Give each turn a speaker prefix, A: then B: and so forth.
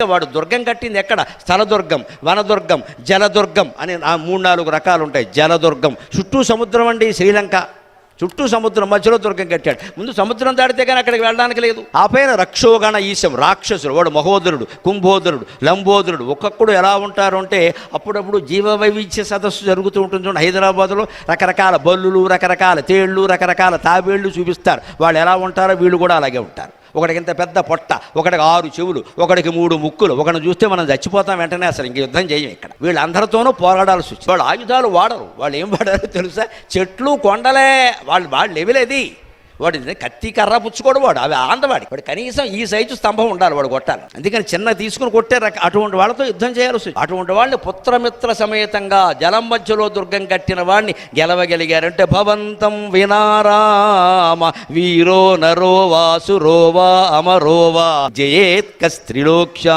A: వాడు దుర్గం కట్టింది ఎక్కడ? స్థలదుర్గం, వనదుర్గం, జలదుర్గం అని 3-4 రకాలు ఉంటాయి. జలదుర్గం చుట్టూ సముద్రం అండి. శ్రీలంక చుట్టూ సముద్రం, మధ్యలో దుర్గం కట్టాడు. ముందు సముద్రం దాటితే కానీ అక్కడికి వెళ్ళడానికి లేదు. ఆ పైన రక్షోగణ ఈశం, రాక్షసుడు, వాడు మహోదరుడు, కుంభోదరుడు, లంబోదరుడు. ఒక్కొక్కడు ఎలా ఉంటారు అంటే అప్పుడప్పుడు జీవ వైవిధ్య సదస్సు జరుగుతూ ఉంటుంది చూడండి. హైదరాబాద్లో రకరకాల బల్లులు, రకరకాల తేళ్ళు, రకరకాల తాబేళ్లు చూపిస్తారు. వాళ్ళు ఎలా ఉంటారో వీళ్ళు కూడా అలాగే ఉంటారు. ఒకడికి ఇంత పెద్ద పొట్ట, ఒకడికి 6 చెవులు, ఒకడికి 3 ముక్కులు. ఒకడిని చూస్తే మనం చచ్చిపోతాం వెంటనే. అసలు ఇంక యుద్ధం చేయం ఇక్కడ. వీళ్ళందరితోనూ పోరాడాల్సి వచ్చింది. వాళ్ళు ఆయుధాలు వాడరు. వాళ్ళు ఏం వాడారో తెలుసా? చెట్లు, కొండలే. వాళ్ళు లెవెలేది. వాడు కత్తి కర్ర పుచ్చుకోడు. వాడు అవి ఆందవాడి. వాడు కనీసం ఈ సైజు స్తంభం ఉండాలి వాడు కొట్టాలి. అందుకని చిన్న తీసుకుని కొట్టారు. అటువంటి వాళ్ళతో యుద్ధం చేయాల్సి వచ్చింది. అటువంటి వాళ్ళని పుత్రమిత్ర సమేతంగా జలం మధ్యలో దుర్గం కట్టిన వాడిని గెలవగలిగారంటే భవంతం వినారామ వీరో నరో వాసురోవా అమరోవా జయేత్ కస్త్రిలోక్ష